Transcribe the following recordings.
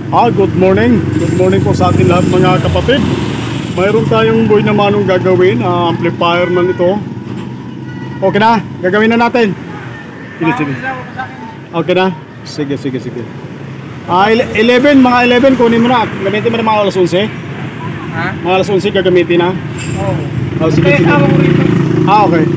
Good morning. Good morning po sa atin lahat mga kapatid. Mayroon tayong Boy na Manong gagawin, amplifier man ito. Okay na? Gagawin na natin. Sige. Okay na? Sige. 11, mga 11 kunin mo na. Gamitin mo na mga alas 11. Ha? Mga alas 11 gagamitin na. Oo. Sige. Okay.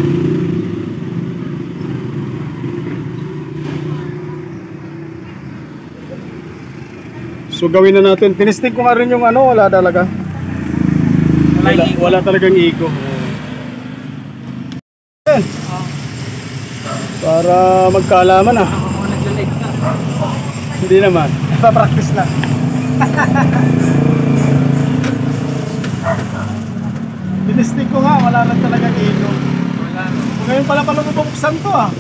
So gawin na natin. Tinisting ko nga rin yung ano, wala talaga. Wala talagang iko. Para magkaalaman ah. Hindi naman. Pa-practice lang. Tinisting ko nga, wala lang talagang iko. Wala. Ngayon pala mabubuksan to ah.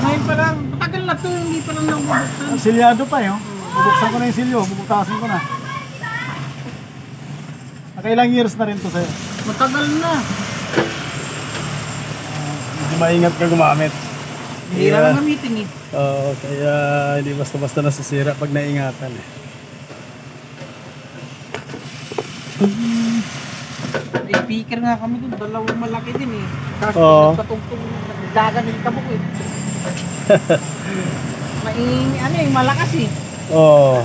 Ngayon pa lang. Matagal na to, hindi pa lang nabubuksan. Silyado pa yun. Bubuksan ko na yung silyo, bubutasin ko na. Nakailang years na rin to sa'yo? Matagal na. Hindi maingat ka gumamit. Hindi lang gamitin eh. Oo, kaya hindi basta-basta nasisira pag naingatan eh. May speaker nga kami doon, dalawang malaki din eh. Tapos patungtong nagdagan yung kabuk eh. Malakas eh. Oo.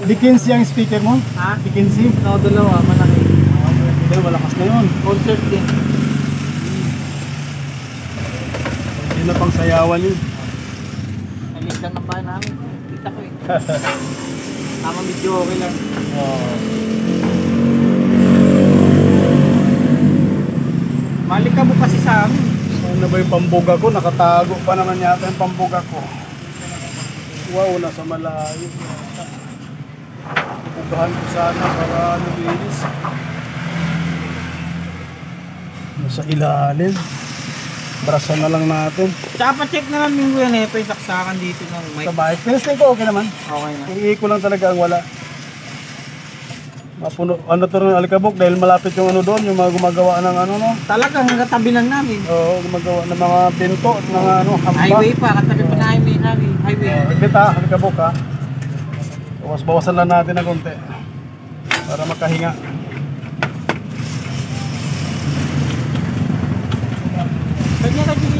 Dickinsey ang speaker mo? Ha? Dickinsey? No, dalawa, malaki. Hindi, malakas na yun. Concert din. Hindi na pang sayawan yun. Nalis lang ng bahay namin. Kita ko eh. Tama, medyo okay lang. Malik ka mo kasi sa amin. Saan na ba yung pambuga ko? Nakatago pa naman yata yung pambuga ko. Wow, nasa malayo. Pugahan ko sana para luminis. Nasa ilalim. Brasan na lang natin. Tsaka pa-check na lang yung ito yung saksakan dito ng mic. Sa bike. Tinisting ko okay naman. Okay na. Yung iko lang talaga ang wala. Mapuno, ano to ng alikabok dahil malapit yung ano doon, yung mga gumagawa ng ano no. Talagang katabi lang namin. Oo, gumagawa ng mga pinto at mga ano, hamba. Highway pa, katabi pa na highway. Kita, alikabok ha. Bawas-bawasan lang natin na konti. Para makahinga. Kanya ka dyan.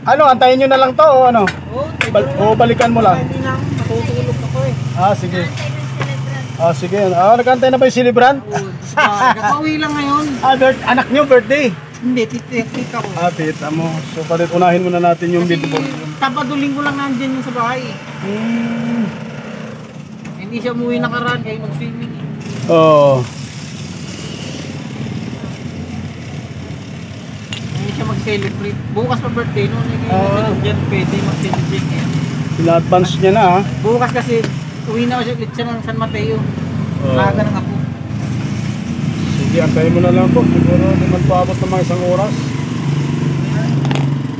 Ano, antayin nyo na lang to o ano? O balikan mo lang? Hindi na, matutulog ako eh. Sige. Sige. Nag-antay na ba yung silibran? Kapauwi lang ngayon. Anak nyo, birthday? Hindi, tita ko. Tita mo. So, palit unahin muna natin yung bidbol. Tapaduling ko lang nandyan yung sa bahay eh. Hindi siya umuwi nakaraan, kayo mag-swimming eh. Oo. Hindi siya mag-celebrate. Bukas pa birthday no? Diyan pwede mag-celebrate ngayon. Pina-advance niya na ha? Bukas kasi uwi na ulit siya ng San Mateo. Laga ng ako. Sige, antayin mo na lang po. Siguro naman paabot ng mga isang oras.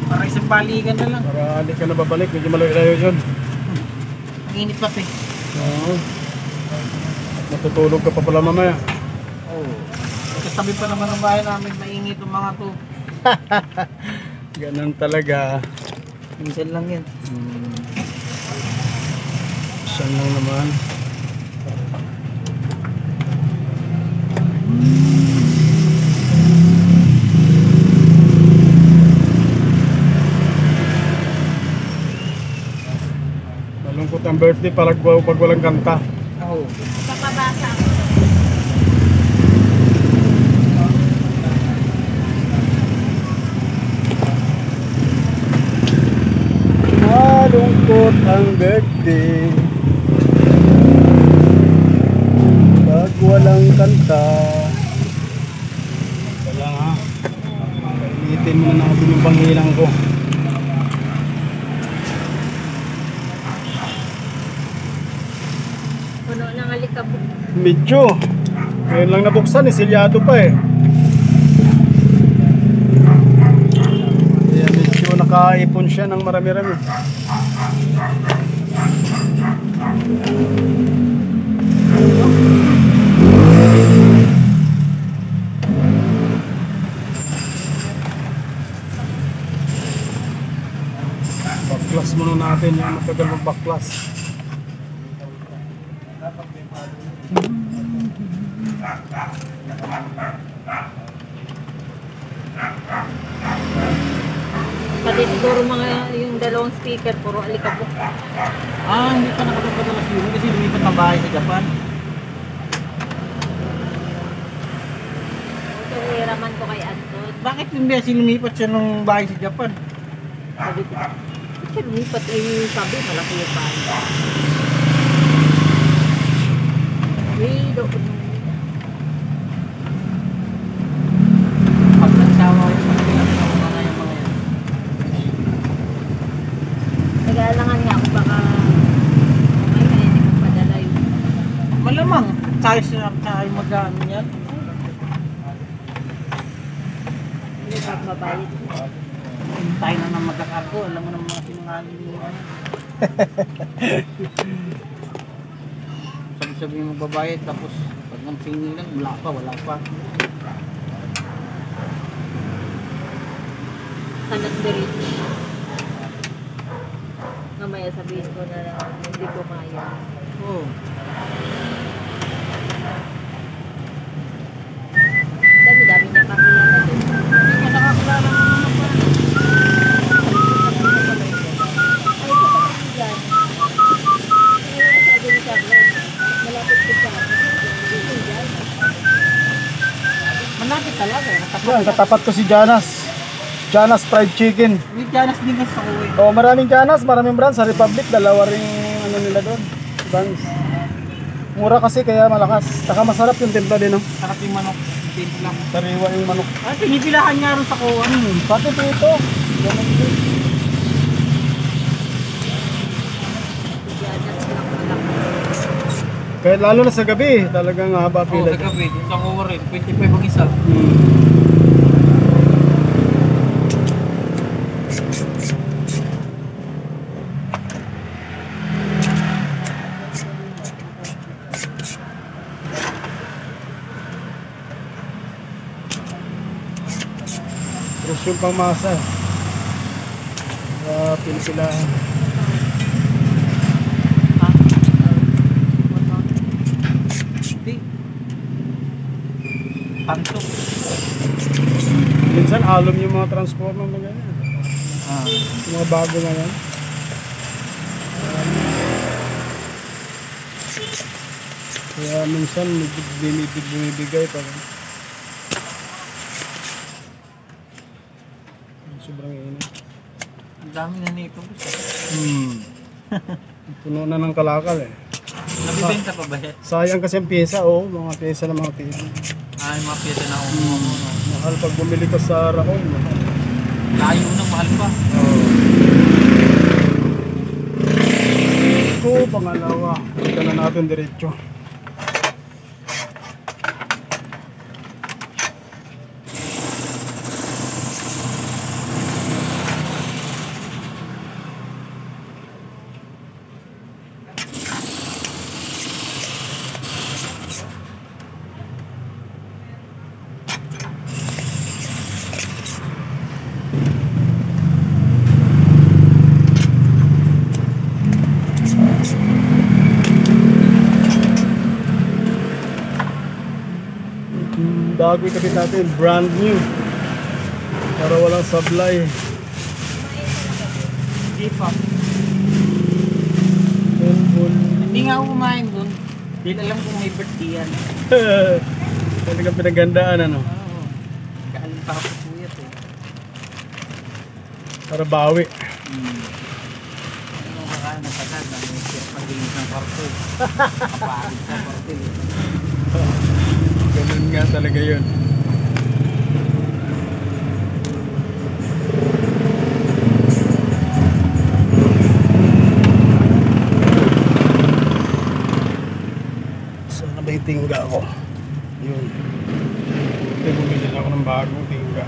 Para isang balikan na lang. Para hindi ka na babalik. Medyo malayo yun. Ang init pa eh. Oo. Matutulog ka pa pala mamaya. Oo. Kasabi pa naman ng bahay namin, maingit yung mga to. Ganun talaga. Minsan lang yan. Minsan lang naman. Malungkot ang birthday pag walang kanta. Oo. Papabasa ako. Malungkot ang birthday pag walang kanta. Wala nga. Kainitin muna natin yung panghilang ko. Puno ng alikabok. Medyo. Ngayon lang nabuksan, silyado pa eh. Kaya medyo nakaipon siya ng marami-rami. matagal magbaklas. Pati siguro mga yung dalawang speaker, puro alikabok. Hindi pa nakapagpadala si Yumi kasi lumipat ng bahay sa Japan. Ito hiraman ko kay Anton. Bakit yung beses lumipat siya ng bahay sa Japan? Sabi ko, kasi lumipat sabi, malaki yung bahay. Doon. Pag nagsawa yung pagkilang ng mga yan. Nag-aalangan nga ako baka may hindi magpadala yun. Malamang, tayo mag-ano yan. Hindi ba mabayad? Tayo na ng magkakargo, alam mo ng mga sinungaling nila. Sabi mo magbabayad tapos pag nang sinilang, wala pa. Kanan din. Mamaya sabihin ko na lang, hindi ko kaya. Oo. Dami-dami niya kakilala din. Hindi ka nakakilala ng mga pa. Ay, ito pa kasi dyan. Sabi ni Carlos, malapit ko siya. Ito dyan. Malapit talaga. Yan, katapat ko si Janas. Janas Fried Chicken. May Janas din kasi ako eh. Oh, maraming Janas, maraming brand sa Republic, dalawa ring ano nila doon. Brands. Mura kasi kaya malakas. Saka masarap yung timpla din, no? Sarap yung manok. Taste lang. Sariwa yung manok. Pinipilahan nga rin sa ko, ano yun. Pati dito. Ganun din. Dyan, nas lang malaki. Kaya lalo na sa gabi, talagang haba Oo, pila. sa gabi. Sa ko rin. 25 ang isa. Terus yung pangmasa. Pila-pilahan. Ha? Hindi. Pansok. Minsan alum yung mga transformer na ganyan. Yung mga bago na yan. Kaya minsan bumibigay pa rin. Sobrang init. Ang dami na nito. Puno na ng kalakal eh. Nabibenta pa ba yan? Sayang kasi ang pyesa, oh, mga pyesa ng mga TV. Yung mga piyesa na umuha. Mahal pag bumili ka sa Raon. Layo na, mahal pa. Ito, pangalawa. Punta na natin diretso. Bago yung kabit natin, brand new. Para walang sablay. Hindi pa. Full. Hindi nga ako kumain dun. Hindi alam kung may birthday yan. Talagang pinagandaan, ano? Oo. Kaalim pa ako puyat eh. Para bawi. Ano kakain na tagal na may share pag-inis ng kwarto. Kapagod sa kwarto eh. Ganun nga talaga yun. Sana ba yung tingga ko? Yun. Bumili na ako ng bagong tingga.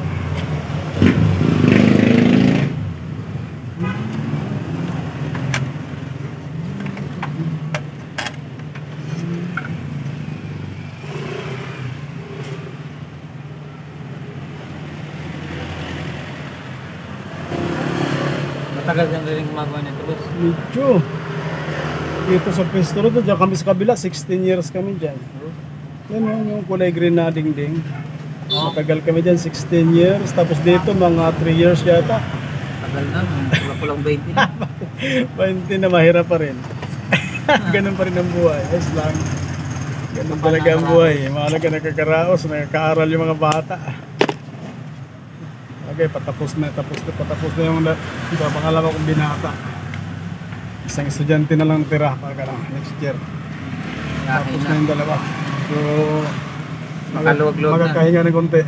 Matagal kang rin gumagawa nito, boss. Medyo. Dito sa pwesto rin, dyan kami sa kabila, 16 years kami dyan. Yan yung kulay green na dingding. Matagal kami dyan, 16 years. Tapos dito, mga 3 years yata. Tagal na, wala ko lang 20 na. 20 na mahirap pa rin. Ganun pa rin ang buhay. Yes lang. Ganun talaga ang buhay. Mahalaga nakakaraos, nakakaaral yung mga bata. Okay, patapos na yung pangalawa kong binata. Isang estudyante na lang tira para next year. Tapos na yung dalawa. So, Makaluwag-luwag na. makakahinga ng konti.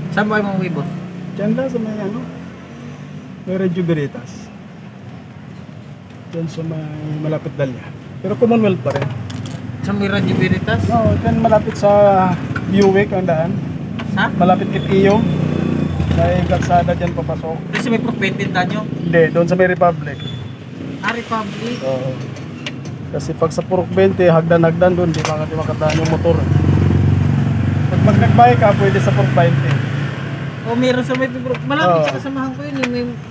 Saan ba yung mga wibot? Diyan lang sa may may Reggio Veritas. Diyan sa may malapit Dalya. Pero Commonwealth pa rin. Sa may Radyo Veritas? Oo, diyan malapit sa Buick ang daan. Ha? Malapit kay Iyo. May kalsada diyan papasok. Kasi may propetid nyo? Hindi, doon sa may Republic. Republic? Oo. Kasi pag sa Purok 20, hagdan-hagdan doon, di makadaan yung motor. Pag nagbike ka, pwede sa Purok 20. O meron sa may malapit Oo. sa kasamahan ko yun,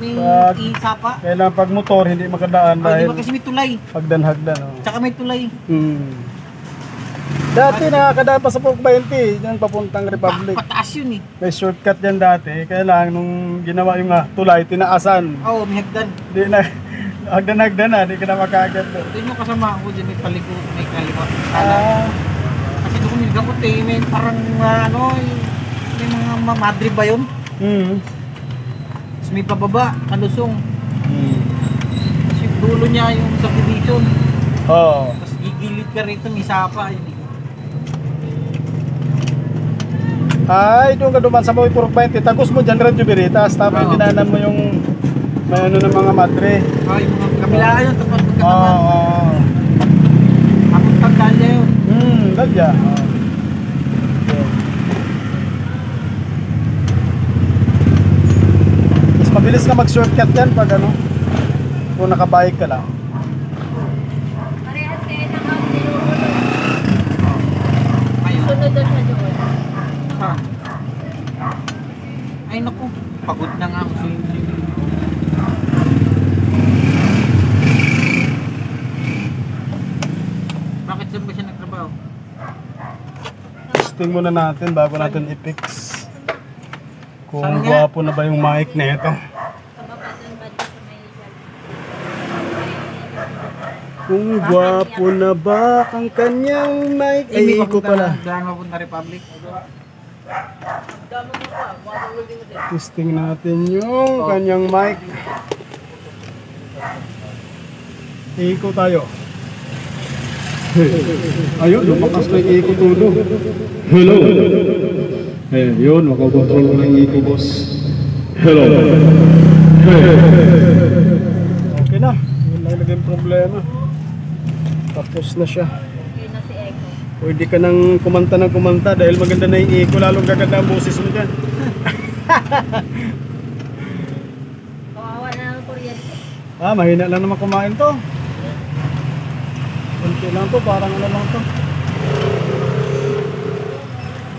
may Pag- isapa. Kailangan pag motor, hindi makadaan O, di dahil ba kasi may tulay? hagdan-hagdan. Oh. Tsaka may tulay. Dati nakakadaan pa sa Purok 20, dyan papuntang Republic. Pataas yun eh. May shortcut dyan dati, kaya lang nung ginawa yung tulay, tinaasan. Oo, may hagdan. Di na, hagdan-hagdan na, di ka na makakagad doon. Doon yung kasamahan ko dyan, may paliko, may kaliwa. Ah, Kasi doon kung nilgamot eh, may parang may mga madre ba yun? Tapos may pababa, kalusong. Tapos yung dulo niya yung subdivision. Oo. Tapos gigilid ka rito, may sapa. Yun. Ay, doon ka duman sa mga Purok 20, tagos mo dyan Radyo Veritas, tapos Oo. dinanan mo yung may ng mga madre. Ah, yung mga kabilaan yun, tapos Oo. magkatapat. Abot pagkalya yun. Dadya. Mas mabilis ka mag-shortcut yan pag kung nakabike ka lang. Parehas kayo ng ang nilulunod. Ayun. Sunod doon sa doon. Ha? Ay naku, pagod na nga ako sa Bakit saan ba siya nagtrabaho? Testing muna natin bago natin i-fix. Kung Saan nga? gwapo na ba yung mic na ito. Sa baba doon ba doon sa may Kung gwapo na ba ang kanyang mic. Ay, ko pala. Daan mapunta Republic. Testing natin yung kanyang mic. Iko tayo. Ayun, lumakas na yung iko tulo. Hello. Eh, yun, makakontrol ko ng iko, boss. Hello. Okay na, yun lang naging problema. Tapos na siya. okay na si Echo. Pwede ka nang kumanta dahil maganda na yung iko, lalong gaganda ang boses mo dyan. Kawawa na ng kuryente. Mahina lang naman kumain to. Kunti lang to, parang ano lang to.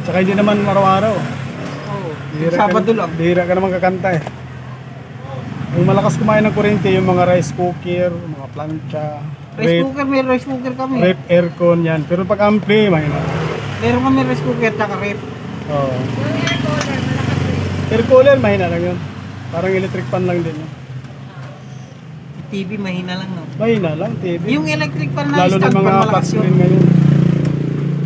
Tsaka hindi naman araw-araw. Oo. Bihira Sabado lang. Bihira ka naman kakanta eh. Yung malakas kumain ng kuryente, yung mga rice cooker, mga plancha, Rice cooker, may rice cooker kami. rep, aircon yan. Pero pag ampli, mahina. Meron kami rice cooker, tsaka rep. Oh. Yung air cooler, malakas rin. Air cooler, mahina lang yun. Parang electric fan lang din yun. TV, mahina lang no. Mahina lang, TV. Yung electric fan na Lalo na stand mga fan, malakas flat yun. screen ngayon.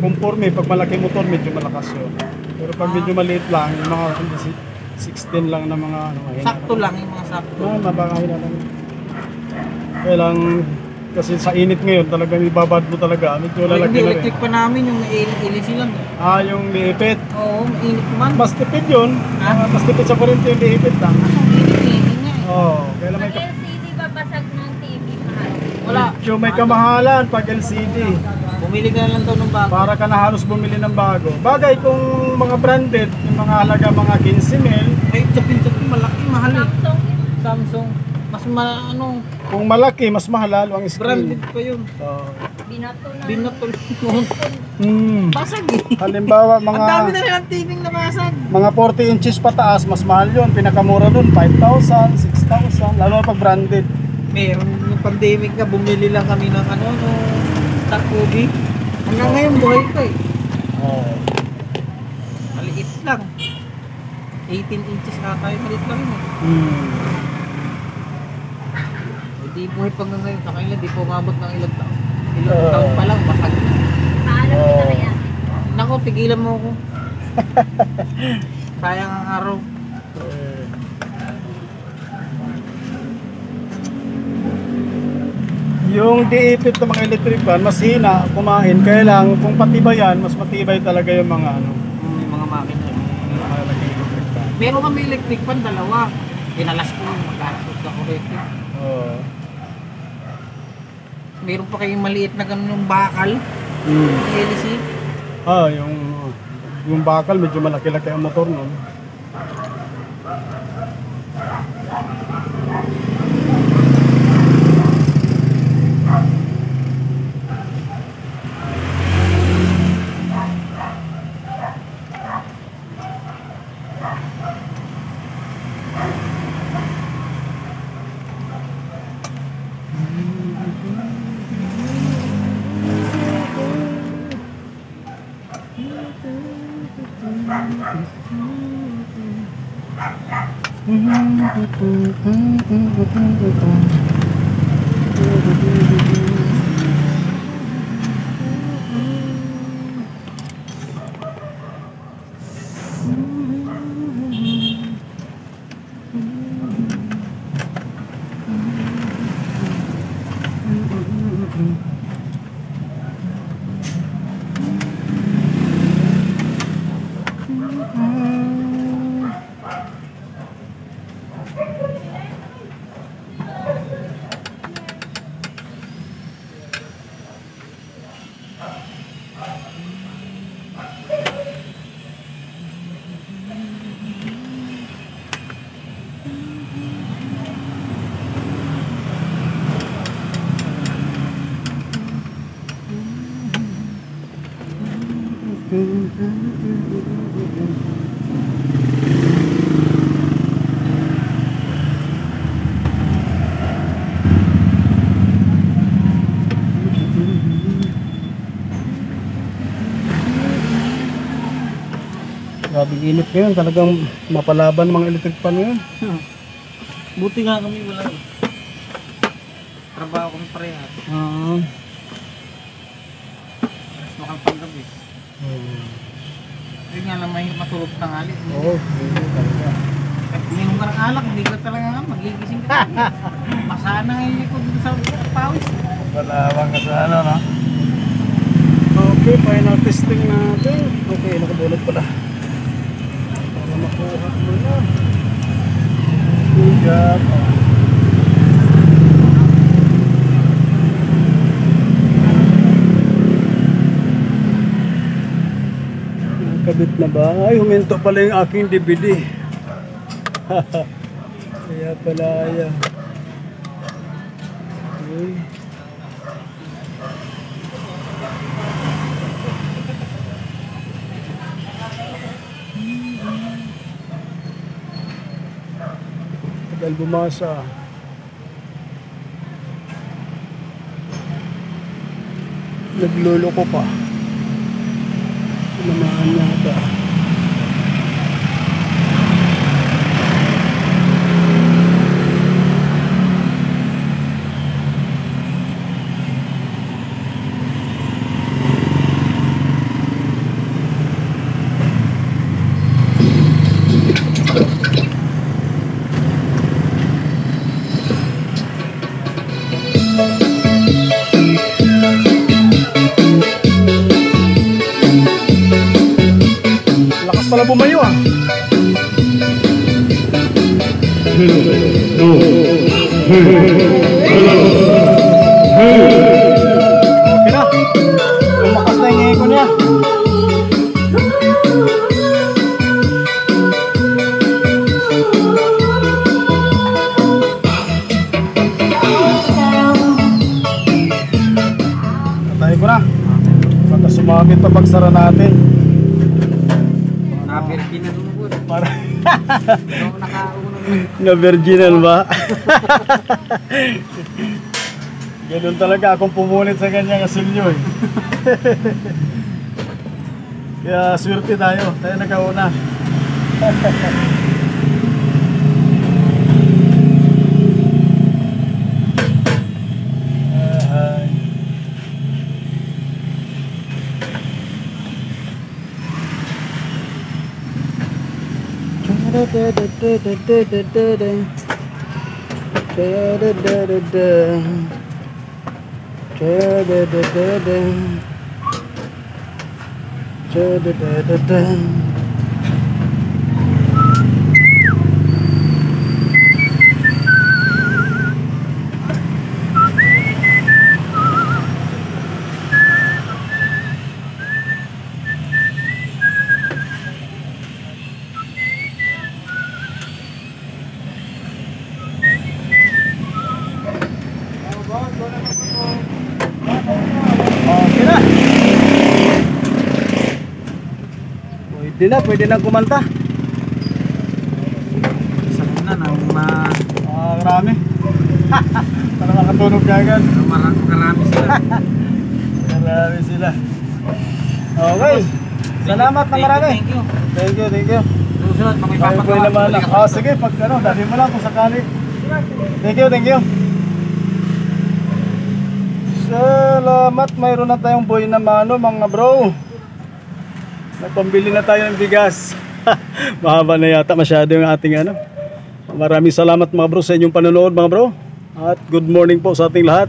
Conforme, pag malaki motor, medyo malakas yun. Pero pag medyo maliit lang, yung mga 16 lang na mga mahina. Sakto lang, yung mga sakto. Mapakahina lang yun. Kaya lang, kasi sa init ngayon, talagang ibabad mo talaga. Medyo Yung lalaki na rin. electric pa namin, yung ilis lang. Yung liipit. Oo, init man. Mas tipid yun. Ha? Mas tipid sa kuryente yung liipit lang. Init nga eh. Oo, kaya lang may, Pag LCD ba basag ng TV, mahal? Wala. medyo may kamahalan pag LCD. Bumili ka na lang daw ng bago. Para ka na halos bumili ng bago. Bagay kung mga branded, yung mga halaga mga 15 mil, Ay, chapin-chapin, malaki, mahal eh. Samsung yun. Samsung. Mas kung malaki, mas mahal lalo ang branded screen. pa yun. Binato na. Binatol. Basag eh. Halimbawa, Ang dami na mga nilang TV na basag. mga 40 inches pataas, mas mahal yun. Pinakamura dun, 5,000, 6,000, lalo na pag branded. Meron yung nag-pandemic na, bumili lang kami ng ano, no, stock ubi. Hanggang ngayon buhay pa eh. Oo. Maliit lang. 18 inches ata yung maliit lang yun eh. Hindi buhay pa nga ngayon. Sa kanila, di po umabot ng ilang taon. Ilang taon pa lang, basag na. Paalam kita kay ate. Naku, tigilan mo ako. Sayang ang araw. Yung diipit ng mga electric fan, mas hina kumain. Kaya lang, kung patibayan, mas matibay talaga yung mga ano. Yung mga makina. Yung mga electric fan. Meron kami electric fan, dalawa. Pinalas ko yung magkakot na kurete. Oo. Meron pa kayong maliit na ganun yung bakal. Mm. LC. Yung bakal, medyo malaki-laki ang motor nun. Grabe init ngayon, talagang mapalaban ng mga electric fan ngayon. Buti nga kami wala. Trabaho kami parehas. Mas makal panggabi. Yun nga lang mahirap matulog tanghali. Oo, talaga. Kahit uminom ka ng alak, hindi ka talaga magigising ka. Masana ngayon ko dito sa pawis. Palawang ka sa ano, no? Okay, final testing natin. Okay, nakabulot pala. Para makuha mo na. Good job. Kabit na ba? Ay, huminto pala yung aking DVD. Kaya pala yan. Okay. Tagal bumasa. Nagluloko pa. Sinamahan yata. Lakas pala bumayo ah. Okay na. Lumakas na yung echo niya. Patay ko na. Baka sumabit pa pagsara natin. Na-virginan mo po. Para Nakaunang na virginal ba? Ganun talaga akong pumunit sa ganyang asilyo eh. Kaya swerte tayo nagkauna. Okay na. Pwede na kumanta. Isa na nang Marami. Para makatunog ka agad. marami sila. Marami sila. Okay. Salamat na marami. Thank you. Thank you. Susunod, Ay, makipapagawa. pwede naman lang. Sige, pag ano, dali mo lang kung sakali. Thank you. Salamat, mayroon na tayong buhay na mano mga bro. Nagpambili na tayo ng bigas. Mahaba na yata masyado yung ating ano. Maraming salamat mga bro sa inyong panonood mga bro. At good morning po sa ating lahat.